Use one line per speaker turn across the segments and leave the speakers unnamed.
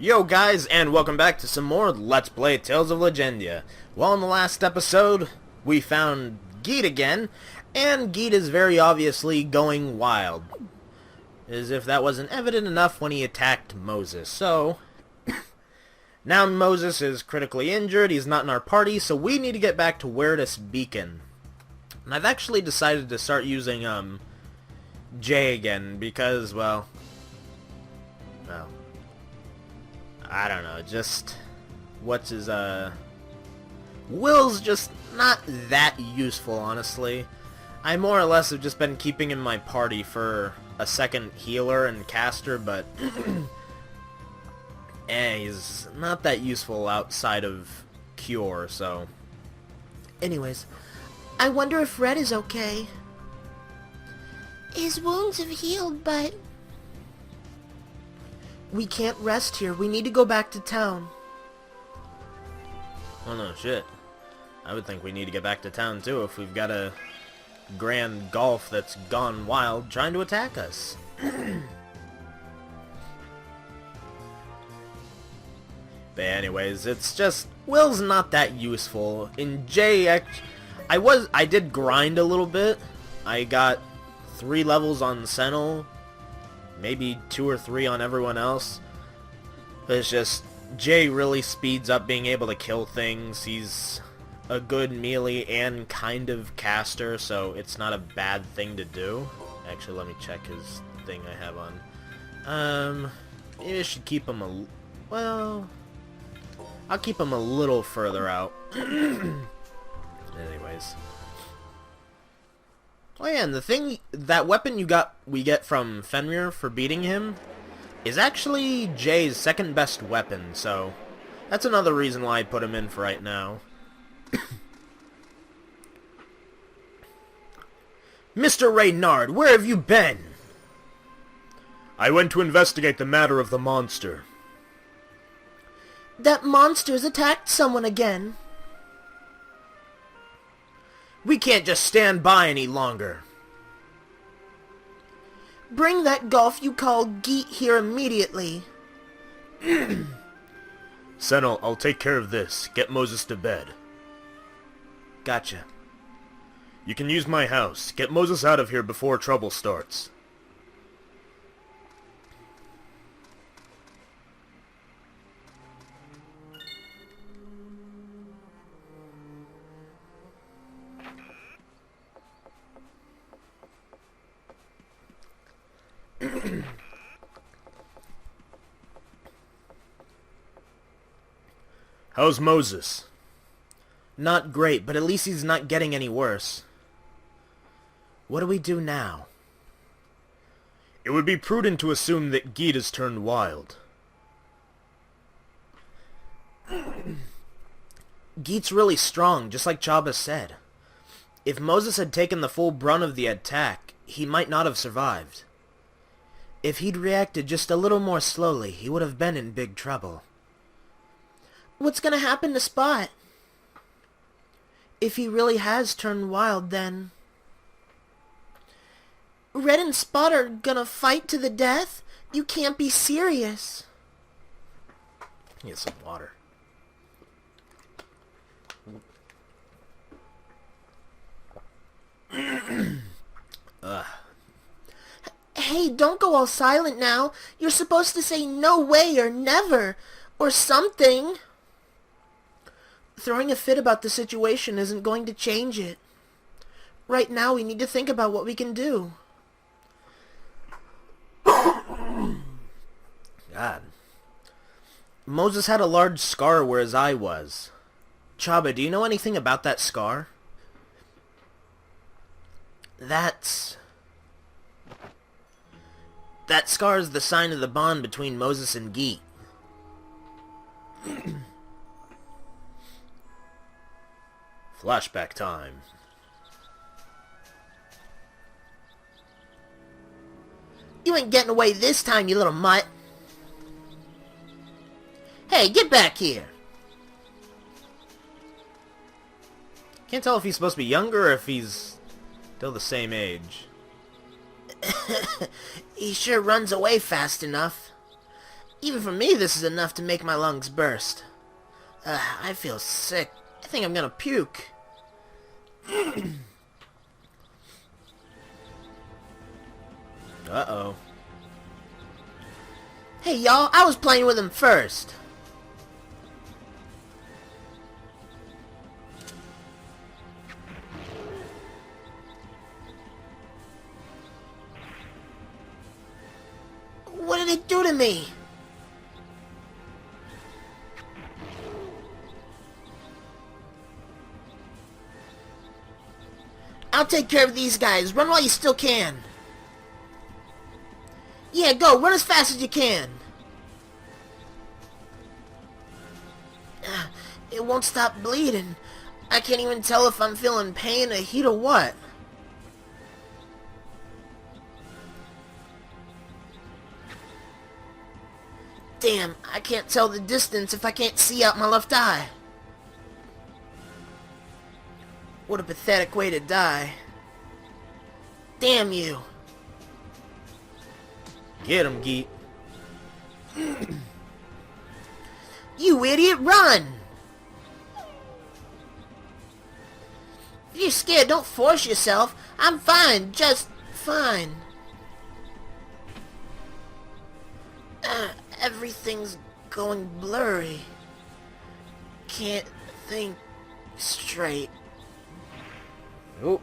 Yo guys, and welcome back to some more Let's Play Tales of Legendia. Well, in the last episode, we found Geet again, and Geet is very obviously going wild. As if that wasn't evident enough when he attacked Moses. So, now Moses is critically injured, he's not in our party, so we need to get back to Wertis Beacon. And I've actually decided to start using, Jay again, because, well, I don't know, just, Will's just not that useful, honestly. I more or less have just been keeping in my party for a second healer and caster, but, he's not that useful outside of cure, so.
Anyways, I wonder if Red is okay. His wounds have healed, but we can't rest here. We need to go back to town.
Oh no, shit. I would think we need to get back to town too if we've got a grand golf that's gone wild trying to attack us. But anyways, it's just, Will's not that useful. In JX, I did grind a little bit. I got 3 levels on Sentinel, maybe 2 or 3 on everyone else. But it's just, Jay really speeds up being able to kill things. He's a good melee and kind of caster, so it's not a bad thing to do. Actually, let me check his thing I have on. Maybe I should keep him well, I'll keep him a little further out. Anyways. Oh yeah, and that weapon we get from Fenrir for beating him is actually Jay's second best weapon, so that's another reason why I put him in for right now. Mr. Reynard, where have you been? I went to investigate the matter of the monster.
That monster's attacked someone again.
We can't just stand by any longer.
Bring that golf you call Geet here immediately.
Sentinel, I'll take care of this. Get Moses to bed. Gotcha. You can use my house. Get Moses out of here before trouble starts. How's Moses?
Not great, but at least he's not getting any worse. What do we do now?
It would be prudent to assume that Geet has turned wild.
Geet's really strong, just like Chaba said. If Moses had taken the full brunt of the attack, he might not have survived. If he'd reacted just a little more slowly, he would have been in big trouble. What's gonna happen to Spot? If he really has turned wild, then Red and Spot are gonna fight to the death? You can't be serious.
Get some water. Ugh.
Hey, don't go all silent now. You're supposed to say no way or never or something. Throwing a fit about the situation isn't going to change it. Right now, we need to think about what we can do.
God. Moses had a large scar where his eye was. Chaba, do you know anything about that scar? That scar is the sign of the bond between Moses and Geet. Flashback time.
You ain't getting away this time, you little mutt. Hey, get back here.
Can't tell if he's supposed to be younger or if he's still the same age.
He sure runs away fast enough. Even for me, this is enough to make my lungs burst. I feel sick. I think I'm gonna puke.
Uh-oh.
Hey, y'all, I was playing with him first. What did it do to me? I'll take care of these guys. Run while you still can. Yeah, go. Run as fast as you can. It won't stop bleeding. I can't even tell if I'm feeling pain or heat or what. Damn, I can't tell the distance if I can't see out my left eye. What a pathetic way to die. Damn you.
Get him, Geet.
You idiot, run! If you're scared, don't force yourself. I'm fine, just fine. Everything's going blurry. Can't think straight.
Oh.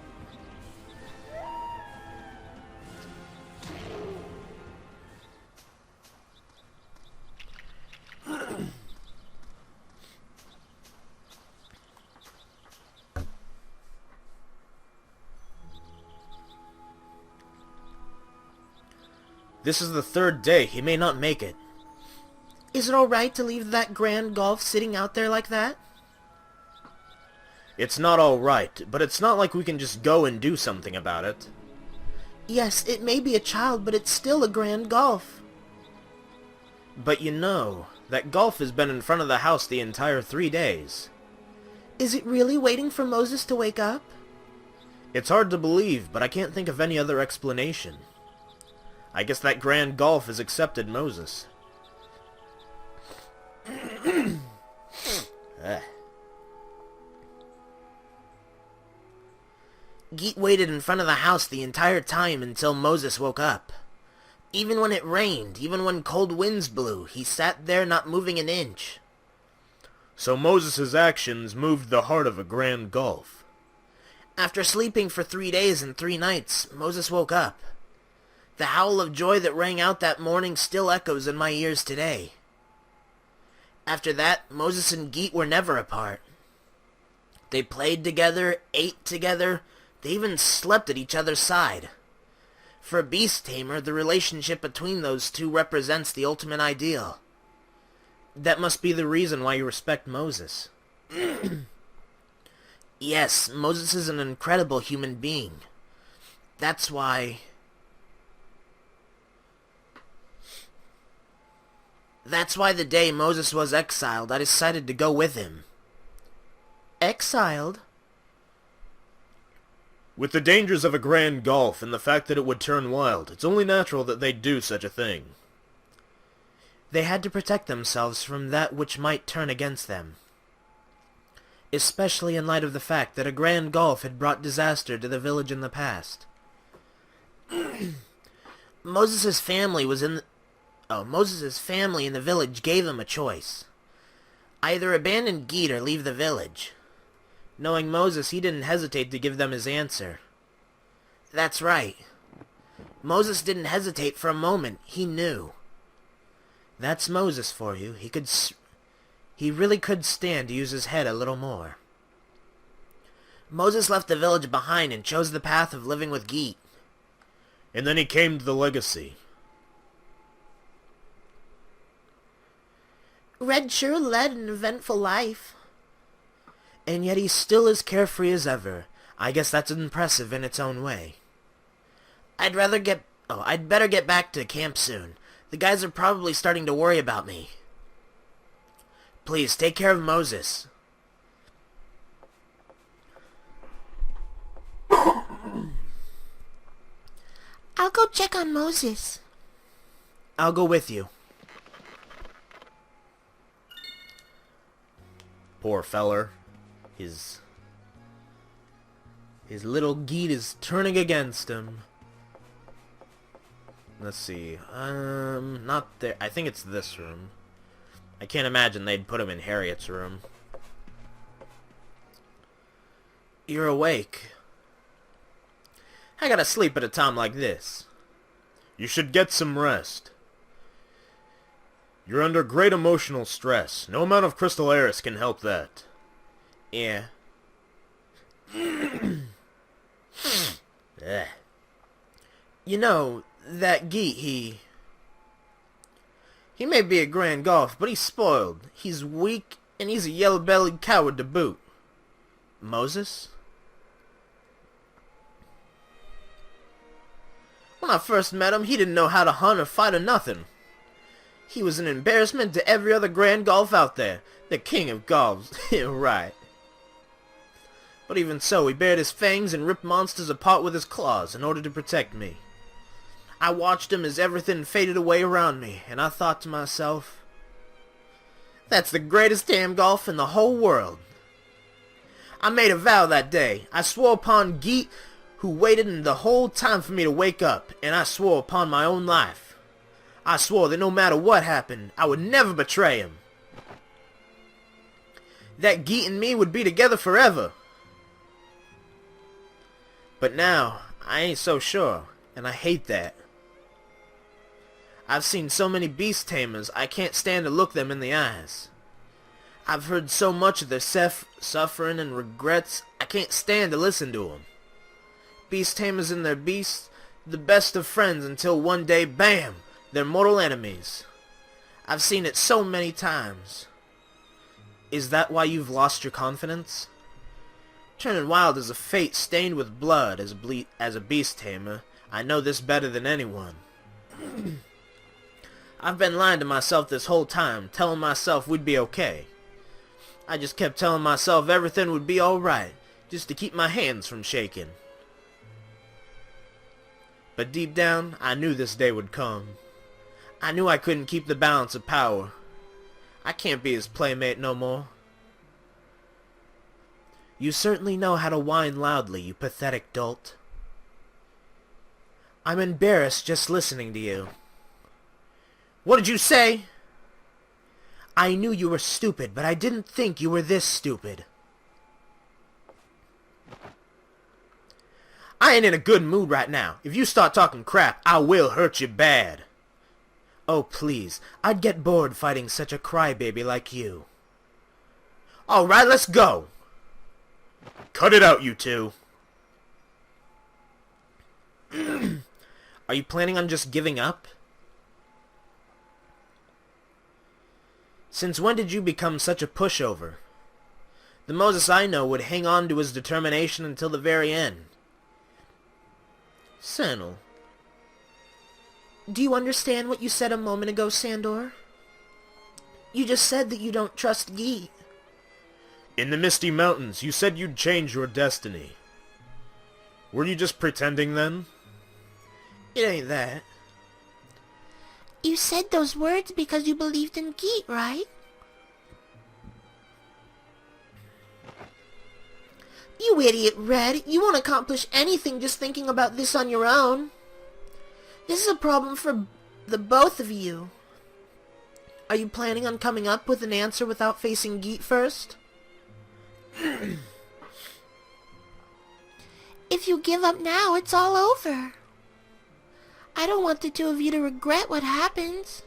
This is the third day. He may not make it.
Is it alright to leave that grand golf sitting out there like that?
It's not alright, but it's not like we can just go and do something about it.
Yes, it may be a child, but it's still a grand golf.
But you know, that golf has been in front of the house the entire 3 days.
Is it really waiting for Moses to wake up?
It's hard to believe, but I can't think of any other explanation. I guess that grand golf has accepted Moses.
Geet waited in front of the house the entire time until Moses woke up. Even when it rained, even when cold winds blew, he sat there not moving an inch.
So Moses' actions moved the heart of a grand golf.
After sleeping for 3 days and 3 nights, Moses woke up. The howl of joy that rang out that morning still echoes in my ears today. After that, Moses and Geet were never apart. They played together, ate together, they even slept at each other's side. For a beast tamer, the relationship between those two represents the ultimate ideal.
That must be the reason why you respect Moses.
Yes, Moses is an incredible human being. That's why the day Moses was exiled, I decided to go with him. Exiled?
With the dangers of a grand golf and the fact that it would turn wild, it's only natural that they'd do such a thing.
They had to protect themselves from that which might turn against them. Especially in light of the fact that a grand golf had brought disaster to the village in the past. Moses' family in the village gave him a choice. Either abandon Geet or leave the village. Knowing Moses, he didn't hesitate to give them his answer. That's right. Moses didn't hesitate for a moment. He knew. That's Moses for you. He really could stand to use his head a little more. Moses left the village behind and chose the path of living with Geet.
And then he came to the legacy.
Red sure led an eventful life. And yet he's still as carefree as ever. I guess that's impressive in its own way. I'd better get back to camp soon. The guys are probably starting to worry about me. Please, take care of Moses. I'll go check on Moses. I'll go with you.
Poor feller. His little Geet is turning against him. Let's see. Not there. I think it's this room. I can't imagine they'd put him in Harriet's room. You're awake. I gotta sleep at a time like this. You should get some rest. You're under great emotional stress. No amount of crystal Eris can help that. Yeah. You know, that Geet, he may be a grand golf, but he's spoiled. He's weak, and he's a yellow-bellied coward to boot. Moses? When I first met him, he didn't know how to hunt or fight or nothing. He was an embarrassment to every other grand golf out there. The king of golfs. Right. But even so, he bared his fangs and ripped monsters apart with his claws in order to protect me. I watched him as everything faded away around me, and I thought to myself, that's the greatest damn golf in the whole world. I made a vow that day. I swore upon Geet, who waited the whole time for me to wake up, and I swore upon my own life. I swore that no matter what happened, I would never betray him. That Geet and me would be together forever. But now, I ain't so sure, and I hate that. I've seen so many beast tamers, I can't stand to look them in the eyes. I've heard so much of their suffering and regrets, I can't stand to listen to them. Beast tamers and their beasts, the best of friends until one day, bam, they're mortal enemies. I've seen it so many times. Is that why you've lost your confidence? Turning wild is a fate stained with blood. As a beast tamer, I know this better than anyone. I've been lying to myself this whole time, telling myself we'd be okay. I just kept telling myself everything would be alright, just to keep my hands from shaking. But deep down, I knew this day would come. I knew I couldn't keep the balance of power. I can't be his playmate no more. You certainly know how to whine loudly, you pathetic dolt. I'm embarrassed just listening to you. What did you say? I knew you were stupid, but I didn't think you were this stupid. I ain't in a good mood right now. If you start talking crap, I will hurt you bad. Oh, please. I'd get bored fighting such a crybaby like you. Alright, let's go. Cut it out, you two. Are you planning on just giving up? Since when did you become such a pushover? The Moses I know would hang on to his determination until the very end. Sandal. Do you understand what you said a moment ago, Sandor? You just said that you don't trust Geet. In the Misty Mountains, you said you'd change your destiny. Were you just pretending then? It ain't that.
You said those words because you believed in Geet, right? You idiot, Red. You won't accomplish anything just thinking about this on your own. This is a problem for the both of you. Are you planning on coming up with an answer without facing Geet first? If you give up now, it's all over. I don't want the two of you to regret what happens.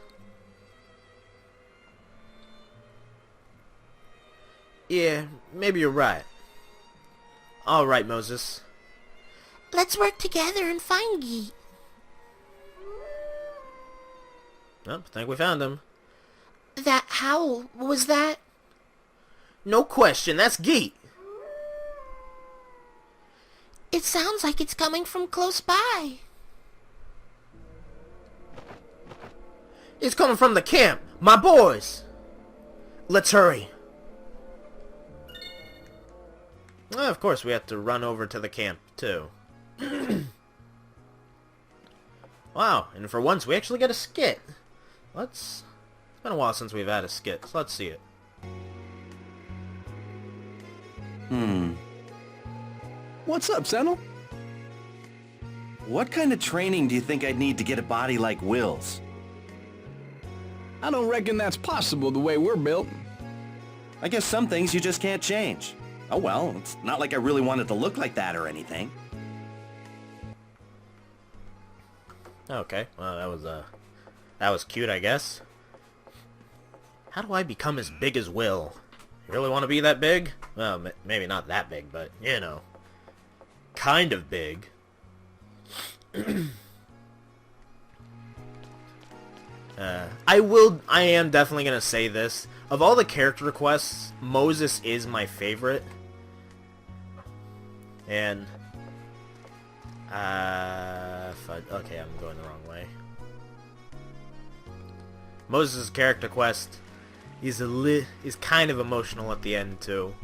Yeah, maybe you're right. Alright, Moses.
Let's work together and find Geet.
Oh, I think we found him.
That howl, what was that?
No question, that's Geet.
It sounds like it's coming from close by.
It's coming from the camp. My boys. Let's hurry. Well, of course, we have to run over to the camp, too. Wow, and for once, we actually get a skit. It's been a while since we've had a skit, so let's see it.
What's up, Sentinel? What kind of training do you think I'd need to get a body like Will's?
I don't reckon that's possible the way we're built.
I guess some things you just can't change. Oh well, it's not like I really wanted to look like that or anything.
Okay, well that was cute, I guess. How do I become as big as Will? You really want to be that big? Well, maybe not that big, but, you know, kind of big. I am definitely gonna say this. Of all the character requests, Moses is my favorite. And, okay, I'm going the wrong way. Moses' character quest, he's kind of emotional at the end too.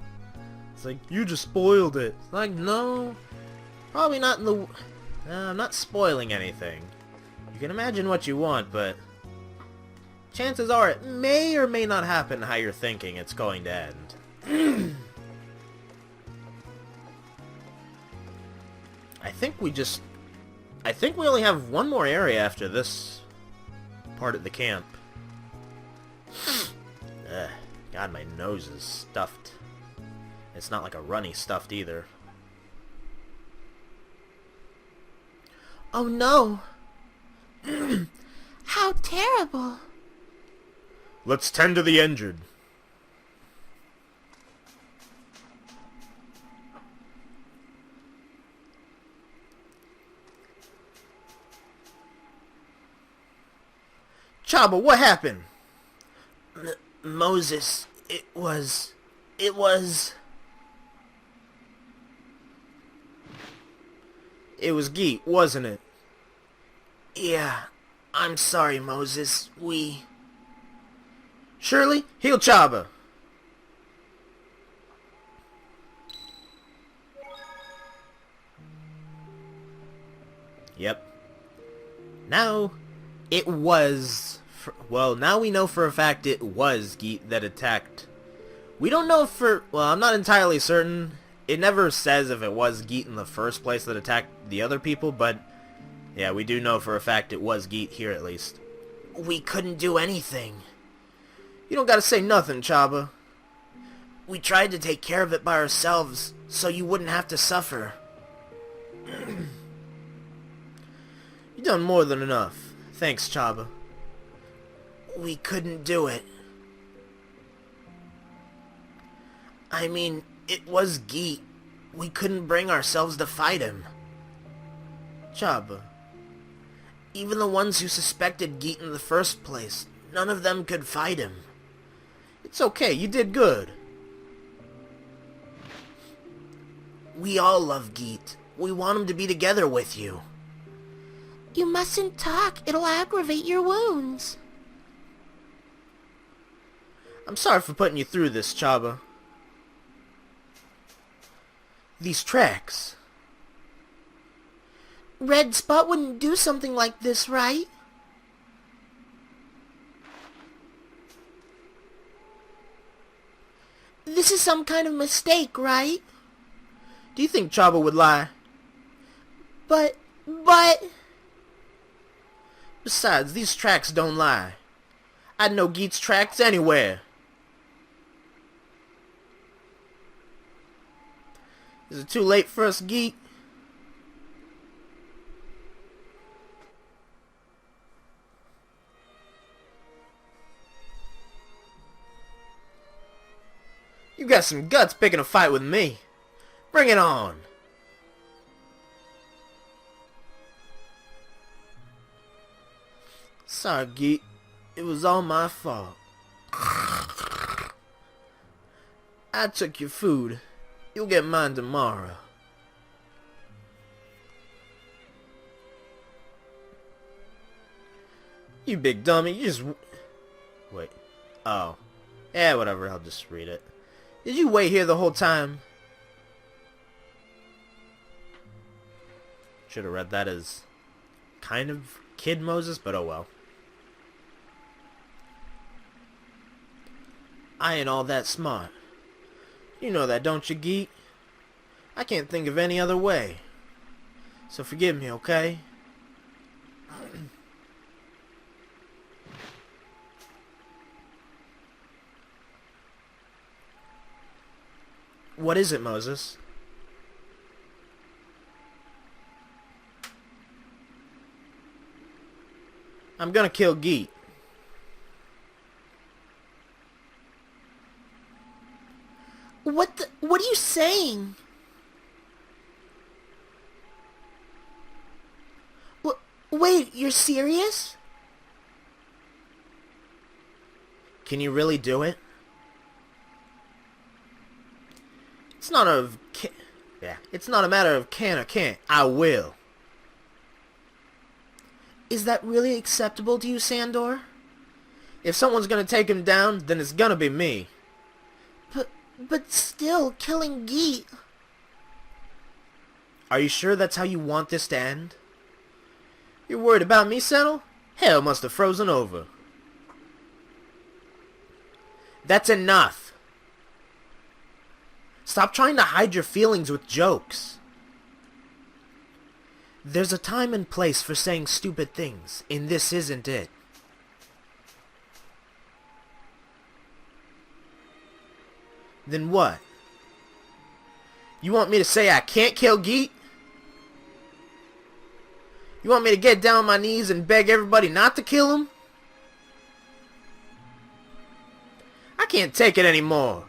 It's like, you just spoiled it. It's like, no, probably not in the... I'm not spoiling anything. You can imagine what you want, but chances are it may or may not happen how you're thinking it's going to end. I think we only have one more area after this part of the camp. God, my nose is stuffed. It's not like a runny stuffed either.
Oh no! How terrible!
Let's tend to the injured. Chaba, what happened?
Moses, it was... It
was Geet, wasn't it?
Yeah, I'm sorry, Moses.
Shirley, heal Chaba. Yep. Now, it was... Well, now we know for a fact it was Geet that attacked. We don't know for... Well, I'm not entirely certain. It never says if it was Geet in the first place that attacked the other people, but... Yeah, we do know for a fact it was Geet here at least.
We couldn't do anything.
You don't gotta say nothing, Chaba.
We tried to take care of it by ourselves, so you wouldn't have to suffer.
You done more than enough. Thanks, Chaba.
We couldn't do it. I mean, it was Geet. We couldn't bring ourselves to fight him.
Chaba.
Even the ones who suspected Geet in the first place, none of them could fight him.
It's okay, you did good.
We all love Geet. We want him to be together with you.
You mustn't talk. It'll aggravate your wounds.
I'm sorry for putting you through this, Chaba. These tracks.
Red Spot wouldn't do something like this, right? This is some kind of mistake, right?
Do you think Chaba would lie?
But...
Besides, these tracks don't lie. I'd know Geet's tracks anywhere. Is it too late for us, Geet? You got some guts picking a fight with me. Bring it on. Sorry, Geet. It was all my fault. I took your food. You'll get mine tomorrow. You big dummy, you just... Wait. Oh. Yeah, whatever, I'll just read it. Did you wait here the whole time? Should have read that as kind of Kid Moses, but oh well. I ain't all that smart.
You know that, don't you, Geet? I can't think of any other way. So forgive me, okay? What is it, Moses? I'm gonna kill Geet.
What are you saying? Wait, you're serious?
Can you really do it? It's not it's not a matter of can or can't. I will.
Is that really acceptable to you, Sandor?
If someone's gonna take him down, then it's gonna be me.
But still, killing Geet...
Are you sure that's how you want this to end? You're worried about me, Sentinel? Hell must have frozen over. That's enough. Stop trying to hide your feelings with jokes. There's a time and place for saying stupid things, and this isn't it. Then what? You want me to say I can't kill Geet? You want me to get down on my knees and beg everybody not to kill him? I can't take it anymore.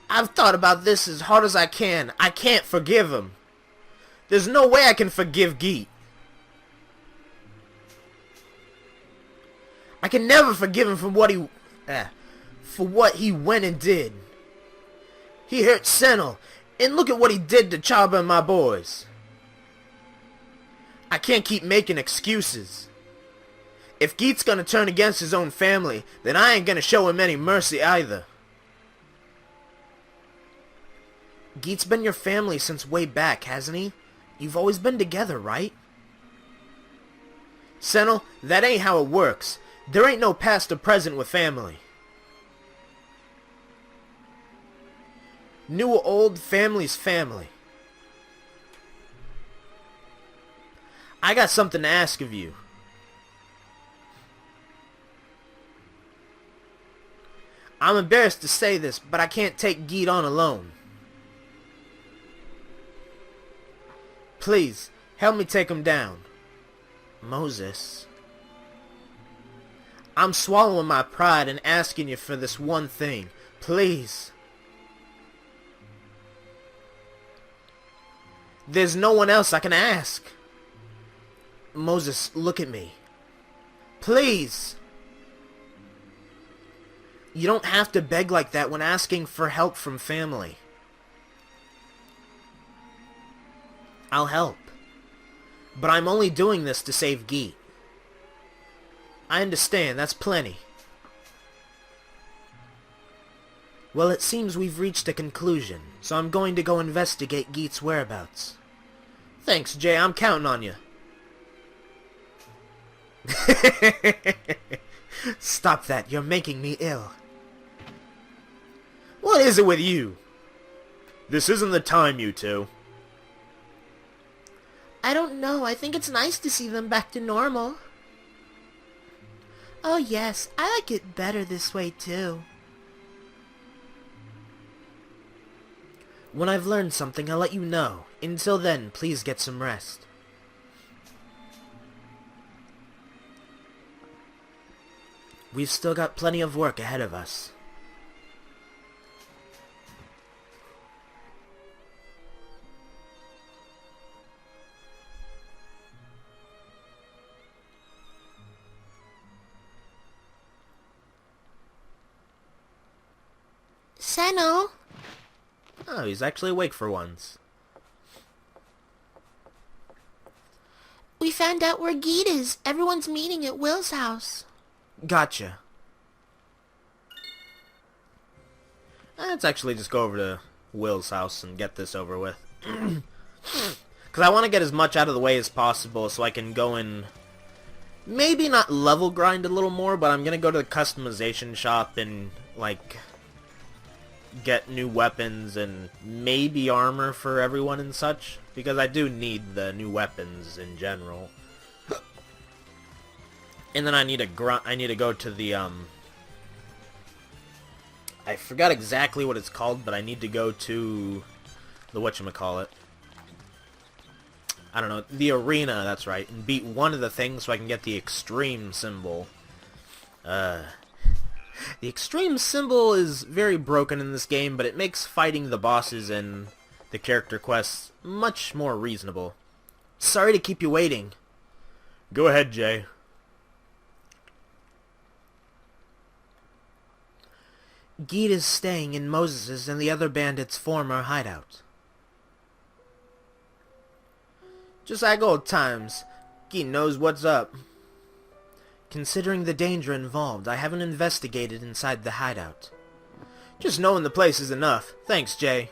I've thought about this as hard as I can. I can't forgive him. There's no way I can forgive Geet. I can never forgive him for what he went and did. He hurt Sentinel, and look at what he did to Chaba and my boys. I can't keep making excuses. If Geet's gonna turn against his own family, then I ain't gonna show him any mercy either. Geet's been your family since way back, hasn't he? You've always been together, right? Sentinel, that ain't how it works. There ain't no past or present with family. New or old, family's family. I got something to ask of you. I'm embarrassed to say this, but I can't take Geet on alone. Please, help me take him down. Moses. I'm swallowing my pride and asking you for this one thing. Please. There's no one else I can ask. Moses, look at me. Please. You don't have to beg like that when asking for help from family. I'll help. But I'm only doing this to save Geet. I understand, that's plenty. Well, it seems we've reached a conclusion, so I'm going to go investigate Geet's whereabouts. Thanks, Jay, I'm counting on you. Stop that, you're making me ill. What is it with you? This isn't the time, you two.
I don't know, I think it's nice to see them back to normal. Oh yes, I like it better this way too.
When I've learned something, I'll let you know. Until then, please get some rest. We've still got plenty of work ahead of us.
Senno?
Oh, he's actually awake for once.
We found out where Geet is. Everyone's meeting at Will's house.
Gotcha. Let's actually just go over to Will's house and get this over with. Because I want to get as much out of the way as possible so I can go and maybe not level grind a little more, but I'm going to go to the customization shop and, like,
get new weapons and maybe armor for everyone and such, because I do need the new weapons in general. And then I need to go to the I forgot exactly what it's called, but I need to go to the whatchamacallit. I don't know, the arena, that's right, and beat one of the things so I can get the extreme symbol. The extreme symbol is very broken in this game, but it makes fighting the bosses and the character quests much more reasonable. Sorry to keep you waiting. Go ahead, Jay.
Geet is staying in Moses's and the other bandits' former hideout.
Just like old times. Geet knows what's up.
Considering the danger involved, I haven't investigated inside the hideout.
Just knowing the place is enough. Thanks, Jay.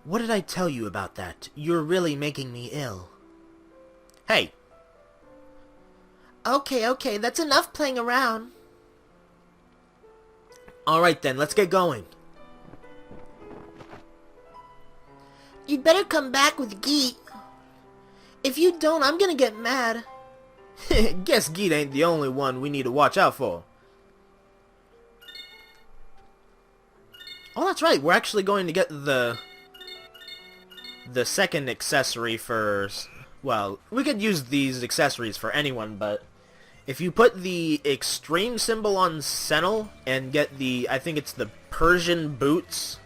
What did I tell you about that? You're really making me ill.
Hey.
Okay, that's enough playing around.
Alright then, let's get going.
You'd better come back with Geet. If you don't, I'm gonna get mad.
Guess Geet ain't the only one we need to watch out for. Oh, that's right. We're actually going to get the second accessory for... Well, we could use these accessories for anyone, but if you put the extreme symbol on Senel and get the... I think it's the Persian boots,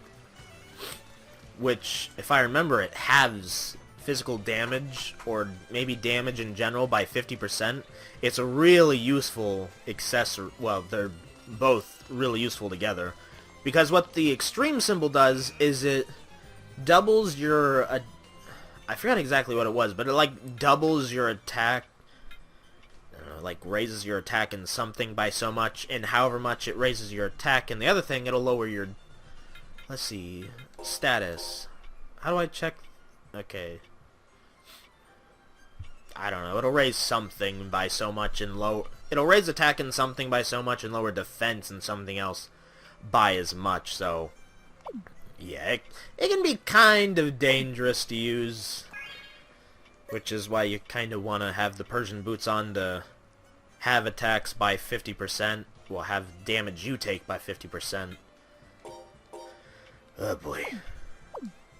which, if I remember, it halves physical damage, or maybe damage in general, by 50%. It's a really useful accessory. Well, they're both really useful together. Because what the extreme symbol does is it doubles your... I forgot exactly what it was, but it like doubles your attack. Like raises your attack in something by so much, and however much it raises your attack, and the other thing, it'll lower your... Let's see... Status. How do I check... Okay. I don't know. It'll raise something by so much and low... It'll raise attack in something by so much and lower defense in something else by as much, so... Yeah, it can be kind of dangerous to use. Which is why you kind of want to have the Persian boots on to have attacks by 50%. Well, have damage you take by 50%. Oh boy.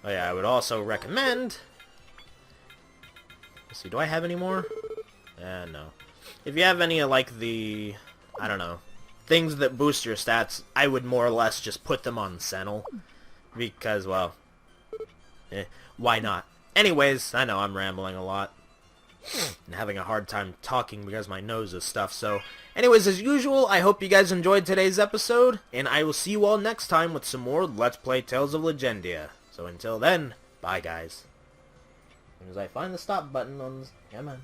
Oh yeah, I would also recommend... Let's see, do I have any more? No. If you have any, like, the... I don't know. Things that boost your stats, I would more or less just put them on Senel. Because, well... why not? Anyways, I know I'm rambling a lot. And having a hard time talking because my nose is stuffed, so... Anyways, as usual, I hope you guys enjoyed today's episode, and I will see you all next time with some more Let's Play Tales of Legendia. So until then, bye guys. As soon as I find the stop button on this... Come on.